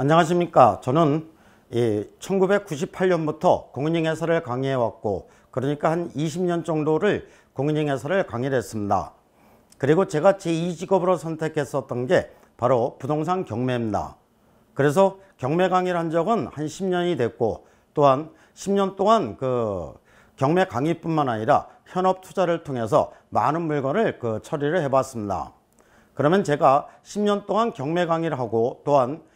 안녕하십니까. 저는 1998년부터 공인중개사를 강의해왔고, 그러니까 한 20년 정도를 공인중개사를 강의를 했습니다. 그리고 제가 제2직업으로 선택했었던 게 바로 부동산 경매입니다. 그래서 경매 강의를 한 적은 한 10년이 됐고, 또한 10년 동안 그 경매 강의뿐만 아니라 현업 투자를 통해서 많은 물건을 처리를 해봤습니다. 그러면 제가 10년 동안 경매 강의를 하고, 또한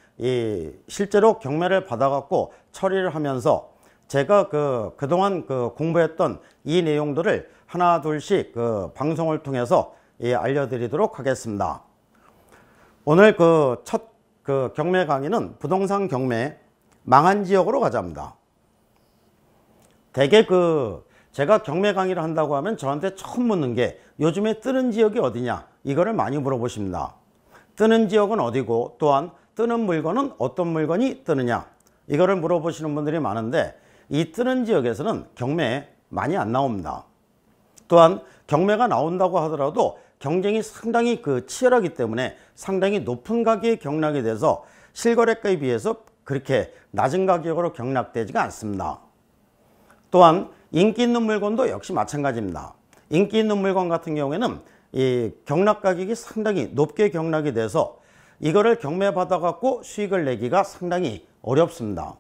실제로 경매를 받아갖고 처리를 하면서 제가 그동안 공부했던 이 내용들을 하나 둘씩 방송을 통해서 알려드리도록 하겠습니다. 오늘 첫 경매 강의는 부동산 경매 망한 지역으로 가자입니다. 대개 제가 경매 강의를 한다고 하면 저한테 처음 묻는 게 요즘에 뜨는 지역이 어디냐, 이거를 많이 물어보십니다. 뜨는 지역은 어디고, 또한 뜨는 물건은 어떤 물건이 뜨느냐, 이거를 물어보시는 분들이 많은데, 이 뜨는 지역에서는 경매 많이 안 나옵니다. 또한 경매가 나온다고 하더라도 경쟁이 상당히 치열하기 때문에 상당히 높은 가격에 경락이 돼서 실거래가에 비해서 그렇게 낮은 가격으로 경락되지가 않습니다. 또한 인기 있는 물건도 역시 마찬가지입니다. 인기 있는 물건 같은 경우에는 이 경락 가격이 상당히 높게 경락이 돼서 이거를 경매 받아갖고 수익을 내기가 상당히 어렵습니다.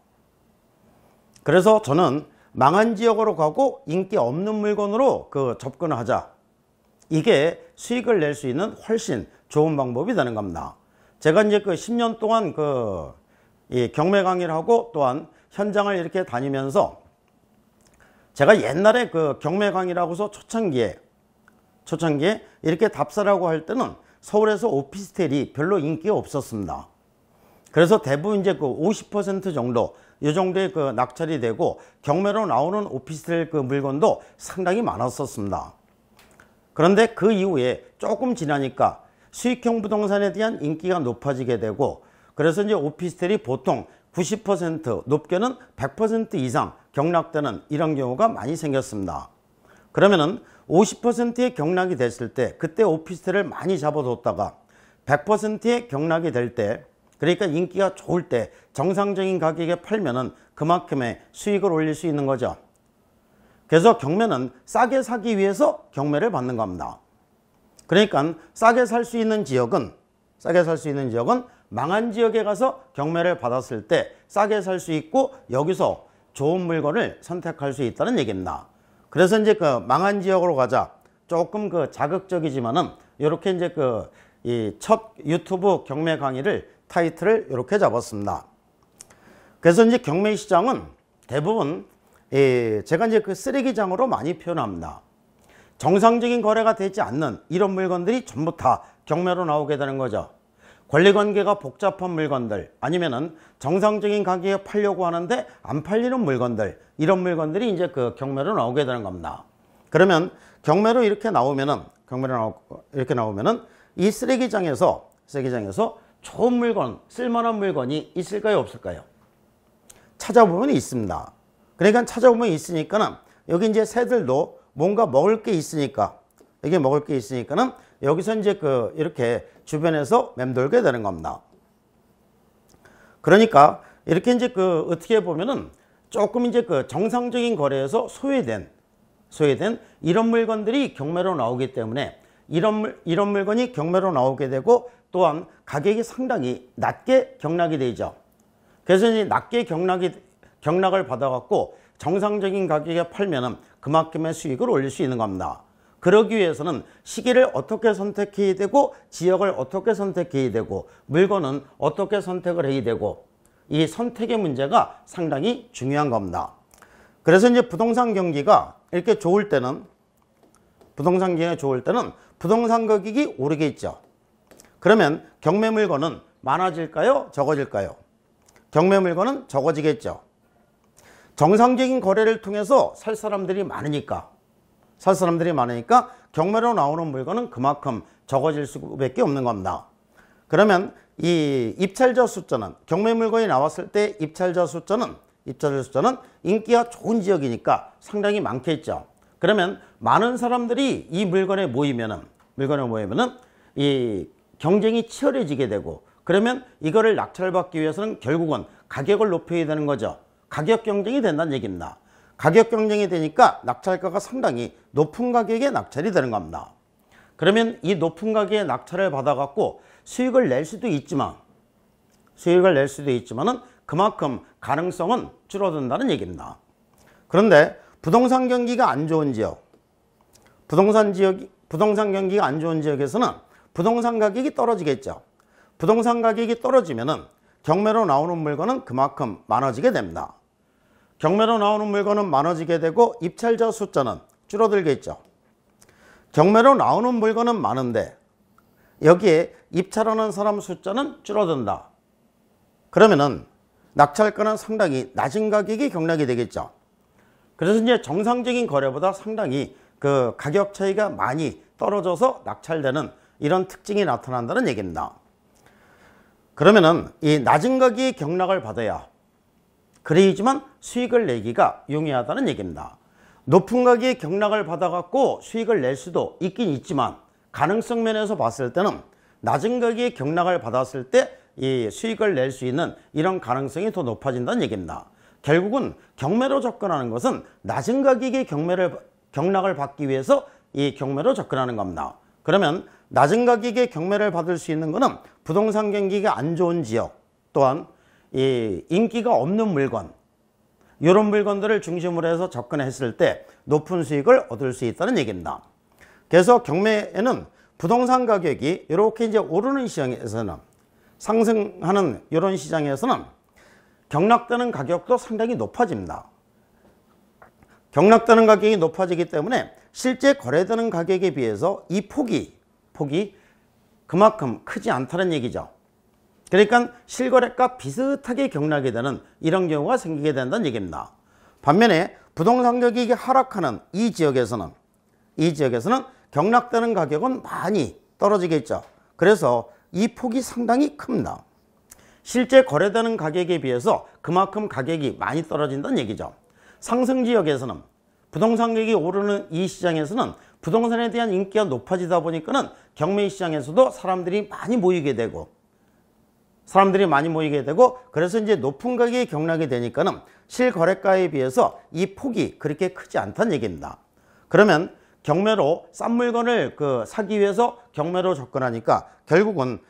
그래서 저는 망한 지역으로 가고 인기 없는 물건으로 접근을 하자. 이게 수익을 낼 수 있는 훨씬 좋은 방법이 되는 겁니다. 제가 이제 10년 동안 이 경매 강의를 하고, 또한 현장을 이렇게 다니면서 제가 옛날에 경매 강의를 하고서 초창기에 이렇게 답사라고 할 때는 서울에서 오피스텔이 별로 인기가 없었습니다. 그래서 대부분 이제 50% 정도, 이 정도의 낙찰이 되고, 경매로 나오는 오피스텔 물건도 상당히 많았었습니다. 그런데 그 이후에 조금 지나니까 수익형 부동산에 대한 인기가 높아지게 되고, 그래서 이제 오피스텔이 보통 90%, 높게는 100% 이상 경락되는 이런 경우가 많이 생겼습니다. 그러면은 50%의 경락이 됐을 때, 그때 오피스텔을 많이 잡아뒀다가 100%의 경락이 될 때, 그러니까 인기가 좋을 때 정상적인 가격에 팔면은 그만큼의 수익을 올릴 수 있는 거죠. 그래서 경매는 싸게 사기 위해서 경매를 받는 겁니다. 그러니까 싸게 살 수 있는 지역은 망한 지역에 가서 경매를 받았을 때 싸게 살 수 있고, 여기서 좋은 물건을 선택할 수 있다는 얘기입니다. 그래서 이제 망한 지역으로 가자, 조금 자극적이지만은 이렇게 이제 이 첫 유튜브 경매 강의를 타이틀을 이렇게 잡았습니다. 그래서 이제 경매 시장은 대부분 제가 이제 쓰레기장으로 많이 표현합니다. 정상적인 거래가 되지 않는 이런 물건들이 전부 다 경매로 나오게 되는 거죠. 권리관계가 복잡한 물건들, 아니면은 정상적인 가격에 팔려고 하는데 안 팔리는 물건들, 이런 물건들이 이제 경매로 나오게 되는 겁니다. 그러면 경매로 이렇게 나오면은 이 쓰레기장에서 좋은 물건, 쓸만한 물건이 있을까요, 없을까요? 찾아보면 있습니다. 그러니까 찾아보면 있으니까는 여기 이제 새들도 뭔가 먹을 게 있으니까, 이게 먹을 게 있으니까는 여기서 이제 이렇게 주변에서 맴돌게 되는 겁니다. 그러니까 이렇게 이제 어떻게 보면은 조금 이제 정상적인 거래에서 소외된 이런 물건들이 경매로 나오기 때문에 이런 물건이 경매로 나오게 되고, 또한 가격이 상당히 낮게 경락이 되죠. 그래서 이제 낮게 경락을 받아갖고 정상적인 가격에 팔면은 그만큼의 수익을 올릴 수 있는 겁니다. 그러기 위해서는 시기를 어떻게 선택해야 되고, 지역을 어떻게 선택해야 되고, 물건은 어떻게 선택을 해야 되고, 이 선택의 문제가 상당히 중요한 겁니다. 그래서 이제 부동산 경기가 이렇게 좋을 때는 부동산 가격이 오르겠죠. 그러면 경매 물건은 많아질까요, 적어질까요? 경매 물건은 적어지겠죠. 정상적인 거래를 통해서 살 사람들이 많으니까 경매로 나오는 물건은 그만큼 적어질 수밖에 없는 겁니다. 그러면 이 입찰자 숫자는, 경매 물건이 나왔을 때 입찰자 숫자는 인기가 좋은 지역이니까 상당히 많겠죠. 그러면 많은 사람들이 이 물건에 모이면은 이 경쟁이 치열해지게 되고, 그러면 이거를 낙찰을 받기 위해서는 결국은 가격을 높여야 되는 거죠. 가격 경쟁이 된다는 얘기입니다. 가격 경쟁이 되니까 낙찰가가 상당히 높은 가격에 낙찰이 되는 겁니다. 그러면 이 높은 가격에 낙찰을 받아갖고 수익을 낼 수도 있지만은 그만큼 가능성은 줄어든다는 얘기입니다. 그런데 부동산 경기가 안 좋은 지역, 부동산 경기가 안 좋은 지역에서는 부동산 가격이 떨어지겠죠. 부동산 가격이 떨어지면은 경매로 나오는 물건은 그만큼 많아지게 됩니다. 경매로 나오는 물건은 많아지게 되고 입찰자 숫자는 줄어들겠죠. 경매로 나오는 물건은 많은데 여기에 입찰하는 사람 숫자는 줄어든다. 그러면은 낙찰가는 상당히 낮은 가격이 경락이 되겠죠. 그래서 이제 정상적인 거래보다 상당히 그 가격 차이가 많이 떨어져서 낙찰되는 이런 특징이 나타난다는 얘기입니다. 그러면은 이 낮은 가격의 경락을 받아야 그래야지만 수익을 내기가 용이하다는 얘기입니다. 높은 가격의 경락을 받아갖고 수익을 낼 수도 있긴 있지만 가능성 면에서 봤을 때는 낮은 가격의 경락을 받았을 때 이 수익을 낼 수 있는 이런 가능성이 더 높아진다는 얘기입니다. 결국은 경매로 접근하는 것은 낮은 가격의 경락을 받기 위해서 이 경매로 접근하는 겁니다. 그러면 낮은 가격의 경매를 받을 수 있는 것은 부동산 경기가 안 좋은 지역, 또한 이 인기가 없는 물건, 이런 물건들을 중심으로 해서 접근했을 때 높은 수익을 얻을 수 있다는 얘기입니다. 그래서 경매에는 부동산 가격이 이렇게 이제 오르는 시장에서는, 상승하는 이런 시장에서는 경락되는 가격도 상당히 높아집니다. 경락되는 가격이 높아지기 때문에 실제 거래되는 가격에 비해서 이 폭이 그만큼 크지 않다는 얘기죠. 그러니까 실거래가 비슷하게 경락이 되는 이런 경우가 생기게 된다는 얘기입니다. 반면에 부동산 가격이 하락하는 이 지역에서는 경락되는 가격은 많이 떨어지겠죠. 그래서 이 폭이 상당히 큽니다. 실제 거래되는 가격에 비해서 그만큼 가격이 많이 떨어진다는 얘기죠. 상승 지역에서는 부동산 가격이 오르는 이 시장에서는 부동산에 대한 인기가 높아지다 보니까는 경매 시장에서도 사람들이 많이 모이게 되고 그래서 이제 높은 가격이 경락이 되니까는 실거래가에 비해서 이 폭이 그렇게 크지 않다는 얘기입니다. 그러면 경매로 싼 물건을 사기 위해서 경매로 접근하니까 결국은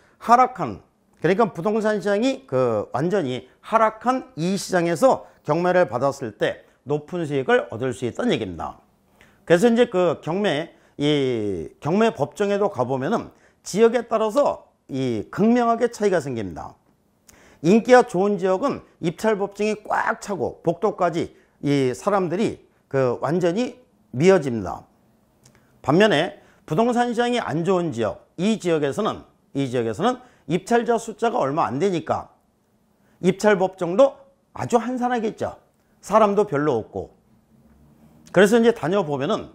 그러니까 부동산 시장이 완전히 하락한 이 시장에서 경매를 받았을 때 높은 수익을 얻을 수 있다는 얘기입니다. 그래서 이제 경매 법정에도 가보면은 지역에 따라서 이 극명하게 차이가 생깁니다. 인기가 좋은 지역은 입찰 법정이 꽉 차고 복도까지 이 사람들이 완전히 미어집니다. 반면에 부동산 시장이 안 좋은 지역, 이 지역에서는 입찰자 숫자가 얼마 안 되니까 입찰 법정도 아주 한산하겠죠. 사람도 별로 없고. 그래서 이제 다녀보면은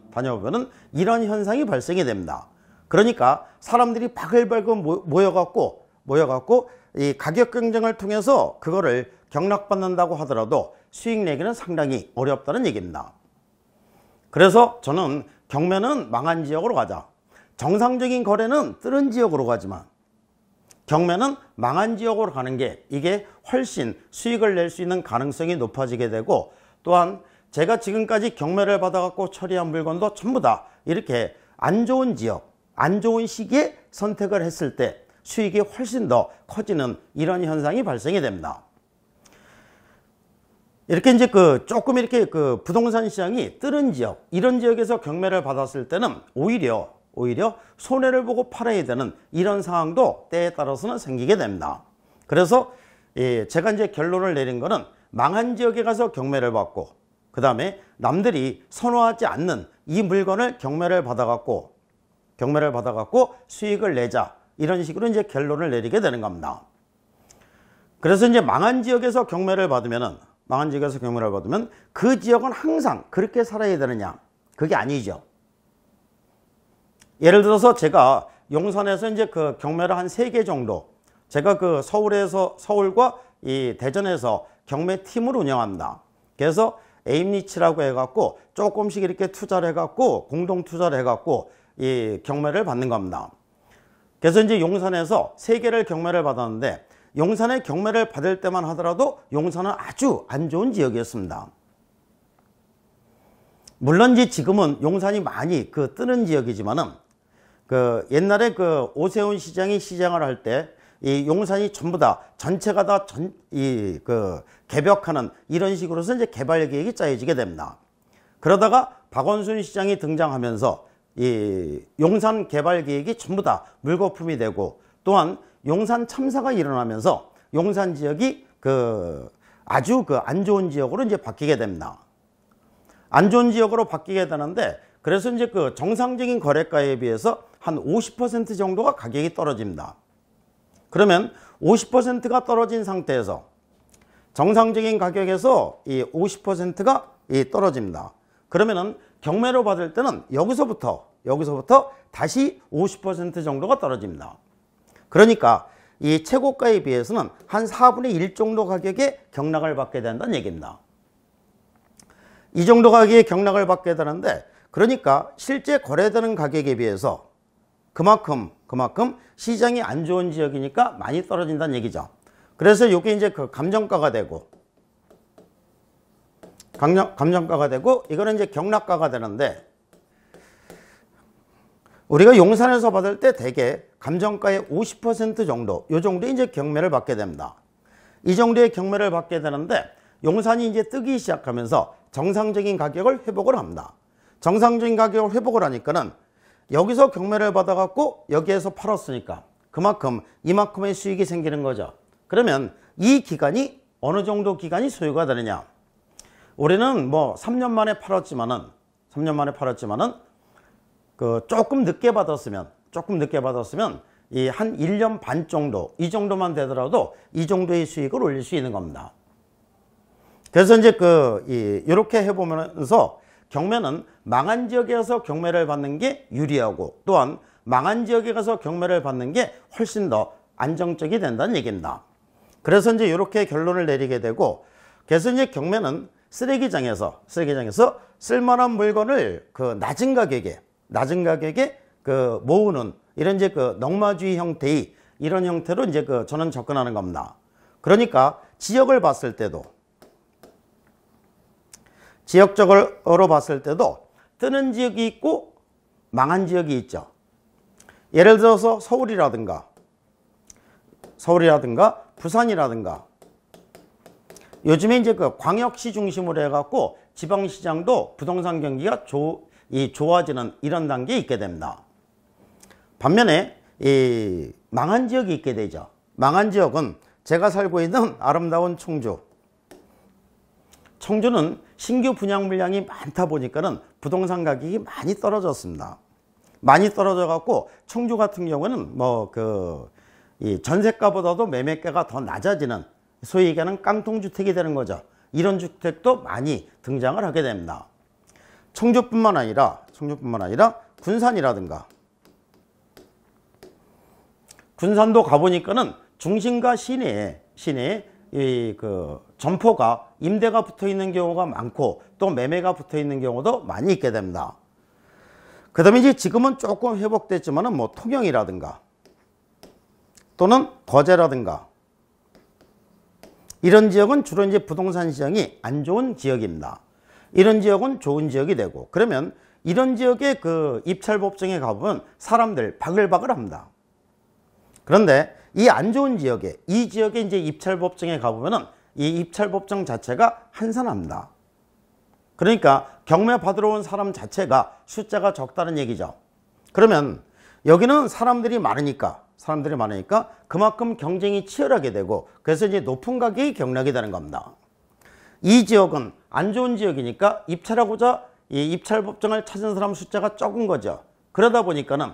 이런 현상이 발생이 됩니다. 그러니까 사람들이 바글바글 모여갖고 이 가격 경쟁을 통해서 그거를 경락받는다고 하더라도 수익 내기는 상당히 어렵다는 얘기입니다. 그래서 저는 경매는 망한 지역으로 가자. 정상적인 거래는 뜨는 지역으로 가지만 경매는 망한 지역으로 가는 게 이게 훨씬 수익을 낼 수 있는 가능성이 높아지게 되고, 또한 제가 지금까지 경매를 받아갖고 처리한 물건도 전부 다 이렇게 안 좋은 지역, 안 좋은 시기에 선택을 했을 때 수익이 훨씬 더 커지는 이런 현상이 발생이 됩니다. 이렇게 이제 조금 이렇게 부동산 시장이 뜨는 지역, 이런 지역에서 경매를 받았을 때는 오히려 손해를 보고 팔아야 되는 이런 상황도 때에 따라서는 생기게 됩니다. 그래서 제가 이제 결론을 내린 거는 망한 지역에 가서 경매를 받고, 그 다음에 남들이 선호하지 않는 이 물건을 경매를 받아갖고 수익을 내자, 이런 식으로 이제 결론을 내리게 되는 겁니다. 그래서 이제 망한 지역에서 경매를 받으면 그 지역은 항상 그렇게 살아야 되느냐? 그게 아니죠. 예를 들어서 제가 용산에서 이제 경매를 한 3개 정도, 제가 서울과 이 대전에서 경매팀을 운영합니다. 그래서 에임니치라고 해갖고 조금씩 이렇게 투자를 해갖고 공동 투자를 해갖고 이 경매를 받는 겁니다. 그래서 이제 용산에서 3개를 경매를 받았는데 용산에 경매를 받을 때만 하더라도 용산은 아주 안 좋은 지역이었습니다. 물론 이제 지금은 용산이 많이 뜨는 지역이지만은 옛날에 오세훈 시장이 시장을 할 때 이 용산이 전부 다 전체가 다 개벽하는 이런 식으로서 이제 개발 계획이 짜여지게 됩니다. 그러다가 박원순 시장이 등장하면서 이 용산 개발 계획이 전부 다 물거품이 되고 또한 용산 참사가 일어나면서 용산 지역이 아주 안 좋은 지역으로 이제 바뀌게 됩니다. 안 좋은 지역으로 바뀌게 되는데 그래서 이제 정상적인 거래가에 비해서 한 50% 정도가 가격이 떨어집니다. 그러면 50%가 떨어진 상태에서 정상적인 가격에서 이 50%가 떨어집니다. 그러면은 경매로 받을 때는 여기서부터 다시 50% 정도가 떨어집니다. 그러니까 이 최고가에 비해서는 한 4분의 1 정도 가격에 경락을 받게 된다는 얘기입니다. 이 정도 가격에 경락을 받게 되는데 그러니까 실제 거래되는 가격에 비해서 그만큼 시장이 안 좋은 지역이니까 많이 떨어진다는 얘기죠. 그래서 이게 이제 감정가가 되고 이거는 이제 경락가가 되는데 우리가 용산에서 받을 때 대개 감정가의 50% 정도, 이 정도의 이제 경매를 받게 됩니다. 이 정도의 경매를 받게 되는데 용산이 이제 뜨기 시작하면서 정상적인 가격을 회복을 합니다. 정상적인 가격을 회복을 하니까는 여기서 경매를 받아갖고 여기에서 팔았으니까 그만큼 이만큼의 수익이 생기는 거죠. 그러면 이 기간이 어느 정도 기간이 소요가 되느냐? 우리는 뭐 3년 만에 팔았지만은 조금 늦게 받았으면 이 한 1년 반 정도, 이 정도만 되더라도 이 정도의 수익을 올릴 수 있는 겁니다. 그래서 이제 이렇게 해보면서 경매는 망한 지역에서 경매를 받는 게 유리하고 또한 망한 지역에 가서 경매를 받는 게 훨씬 더 안정적이 된다는 얘기입니다. 그래서 이제 이렇게 결론을 내리게 되고 그래서 이제 경매는 쓰레기장에서 쓸만한 물건을 낮은 가격에 모으는 이런 이제 넉마주의 형태의 이런 형태로 이제 저는 접근하는 겁니다. 그러니까 지역을 봤을 때도 지역적으로 봤을 때도 뜨는 지역이 있고 망한 지역이 있죠. 예를 들어서 서울이라든가 부산이라든가 요즘에 이제 광역시 중심으로 해갖고 지방시장도 부동산 경기가 좋아지는 이런 단계에 있게 됩니다. 반면에 이 망한 지역이 있게 되죠. 망한 지역은 제가 살고 있는 아름다운 청주는 신규 분양 물량이 많다 보니까는 부동산 가격이 많이 떨어졌습니다. 많이 떨어져 갖고 청주 같은 경우는 이 전세가보다도 매매가가 더 낮아지는 소위 얘기하는 깡통주택이 되는 거죠. 이런 주택도 많이 등장을 하게 됩니다. 청주뿐만 아니라 군산도 가보니까는 중심가 시내에 점포가 임대가 붙어 있는 경우가 많고 또 매매가 붙어 있는 경우도 많이 있게 됩니다. 그 다음에 이제 지금은 조금 회복됐지만은 뭐 통영이라든가 또는 거제라든가 이런 지역은 주로 이제 부동산 시장이 안 좋은 지역입니다. 이런 지역은 좋은 지역이 되고 그러면 이런 지역의 입찰법정에 가보면 사람들 바글바글 합니다. 그런데 이 안 좋은 지역에 이 지역의 이제 입찰법정에 가보면은 이 입찰법정 자체가 한산합니다. 그러니까 경매 받으러 온 사람 자체가 숫자가 적다는 얘기죠. 그러면 여기는 사람들이 많으니까 그만큼 경쟁이 치열하게 되고 그래서 이제 높은 가격이 경락이 되는 겁니다. 이 지역은 안 좋은 지역이니까 입찰하고자 이 입찰법정을 찾은 사람 숫자가 적은 거죠. 그러다 보니까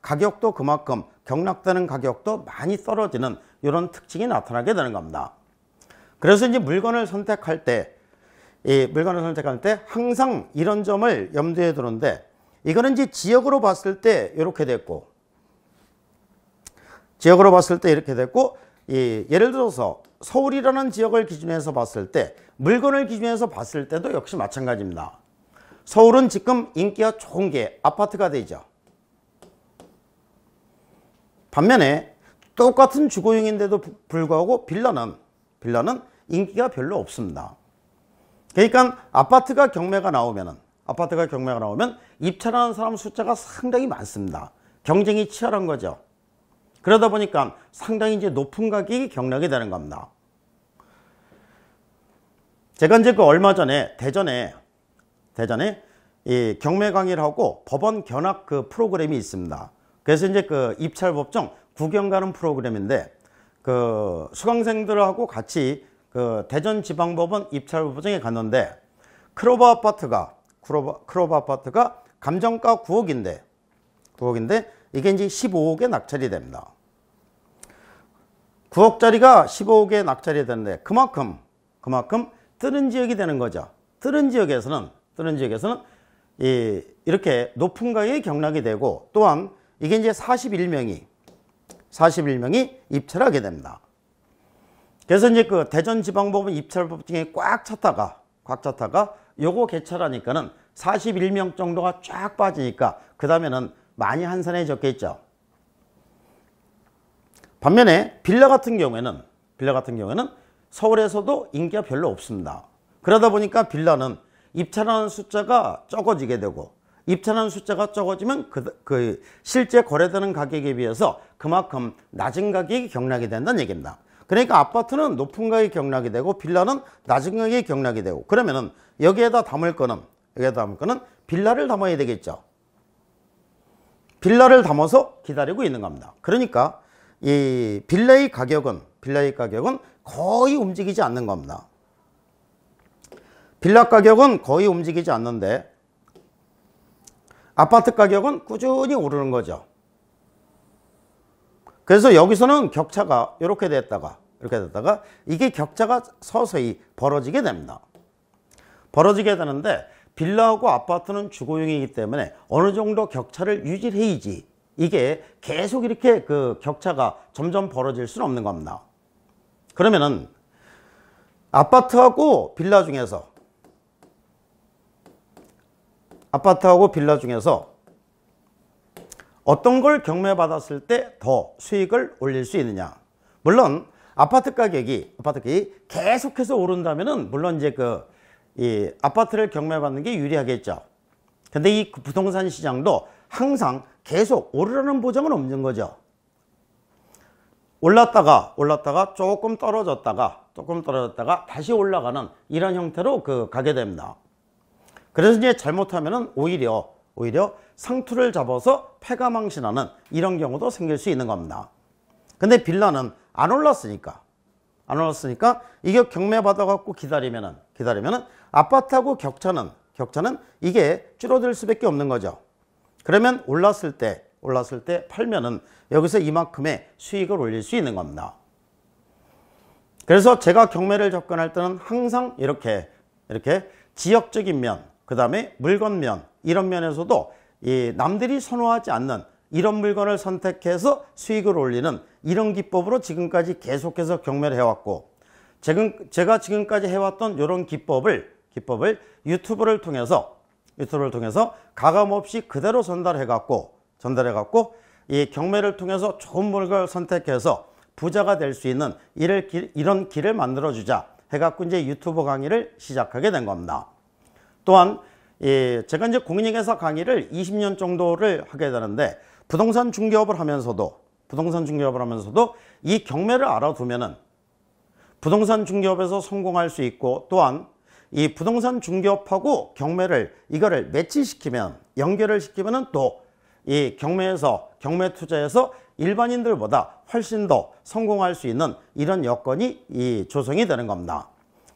가격도 그만큼 경락되는 가격도 많이 떨어지는 이런 특징이 나타나게 되는 겁니다. 그래서 이제 물건을 선택할 때 항상 이런 점을 염두에 두는데 이거는 이제 지역으로 봤을 때 이렇게 됐고 예를 들어서 서울이라는 지역을 기준해서 봤을 때 물건을 기준해서 봤을 때도 역시 마찬가지입니다. 서울은 지금 인기가 좋은 게 아파트가 되죠. 반면에 똑같은 주거용인데도 불구하고 빌라는 인기가 별로 없습니다. 그러니까 아파트가 경매가 나오면 입찰하는 사람 숫자가 상당히 많습니다. 경쟁이 치열한 거죠. 그러다 보니까 상당히 이제 높은 가격이 경락이 되는 겁니다. 제가 이제 얼마 전에 대전에 이 경매 강의를 하고 법원 견학 그 프로그램이 있습니다. 그래서 이제 그 입찰법정 구경 가는 프로그램인데 그 수강생들하고 같이 그 대전지방법원 입찰법정에 갔는데 크로버 아파트가 감정가 9억인데 이게 이제 15억에 낙찰이 됩니다. 9억짜리가 15억에 낙찰이 되는데 그만큼 뜨는 지역이 되는 거죠. 뜨는 지역에서는 이렇게 높은 가격이 경락이 되고 또한 이게 이제 41명이 입찰하게 됩니다. 그래서 이제 그 대전지방법원 입찰법정에 꽉 찼다가 요거 개찰하니까는 41명 정도가 쫙 빠지니까 그 다음에는 많이 한산해졌겠죠. 반면에 빌라 같은 경우에는 서울에서도 인기가 별로 없습니다. 그러다 보니까 빌라는 입찰하는 숫자가 적어지게 되고 입찰하는 숫자가 적어지면 그 실제 거래되는 가격에 비해서 그만큼 낮은 가격이 경락이 된다는 얘기입니다. 그러니까 아파트는 높은 가격이 경락이 되고 빌라는 낮은 가격이 경락이 되고 그러면은 여기에다 담을 거는 빌라를 담아야 되겠죠. 빌라를 담아서 기다리고 있는 겁니다. 그러니까 이 빌라의 가격은 거의 움직이지 않는 겁니다. 빌라 가격은 거의 움직이지 않는데 아파트 가격은 꾸준히 오르는 거죠. 그래서 여기서는 격차가 이렇게 됐다가 이게 격차가 서서히 벌어지게 됩니다. 벌어지게 되는데 빌라하고 아파트는 주거용이기 때문에 어느 정도 격차를 유지해야지 이게 계속 이렇게 그 격차가 점점 벌어질 수는 없는 겁니다. 그러면은 아파트하고 빌라 중에서 어떤 걸 경매받았을 때 더 수익을 올릴 수 있느냐. 물론 아파트 가격이 계속해서 오른다면은 물론 이제 이 아파트를 경매받는 게 유리하겠죠. 근데 이 부동산 시장도 항상 계속 오르라는 보장은 없는 거죠. 올랐다가 조금 떨어졌다가 다시 올라가는 이런 형태로 가게 됩니다. 그래서 이제 잘못하면은 오히려 상투를 잡아서 패가망신하는 이런 경우도 생길 수 있는 겁니다. 근데 빌라는 안 올랐으니까 이게 경매받아 갖고 기다리면은 아파트하고 격차는 이게 줄어들 수밖에 없는 거죠. 그러면 올랐을 때 팔면은 여기서 이만큼의 수익을 올릴 수 있는 겁니다. 그래서 제가 경매를 접근할 때는 항상 이렇게 지역적인 면, 그 다음에 물건면 이런 면에서도 이 남들이 선호하지 않는 이런 물건을 선택해서 수익을 올리는 이런 기법으로 지금까지 계속해서 경매를 해왔고 제가 지금까지 해왔던 이런 기법을 유튜브를 통해서 가감없이 그대로 전달해갖고 이 경매를 통해서 좋은 물건을 선택해서 부자가 될 수 있는 이런 길을 만들어주자 해갖고 이제 유튜브 강의를 시작하게 된 겁니다. 또한 제가 이제 공인중개사 강의를 20년 정도를 하게 되는데 부동산 중개업을 하면서도 이 경매를 알아두면은 부동산 중개업에서 성공할 수 있고 또한 이 부동산 중개업하고 경매를 이거를 매치시키면 연결을 시키면은 또 이 경매 투자에서 일반인들보다 훨씬 더 성공할 수 있는 이런 여건이 조성이 되는 겁니다.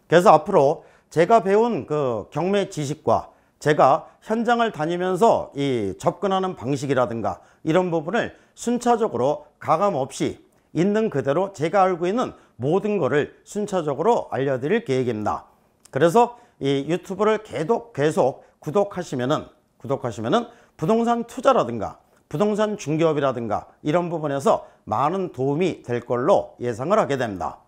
그래서 앞으로 제가 배운 그 경매 지식과 제가 현장을 다니면서 이 접근하는 방식이라든가 이런 부분을 순차적으로 가감 없이 있는 그대로 제가 알고 있는 모든 거를 순차적으로 알려드릴 계획입니다. 그래서 이 유튜브를 계속 구독하시면은 부동산 투자라든가 부동산 중개업이라든가 이런 부분에서 많은 도움이 될 걸로 예상을 하게 됩니다.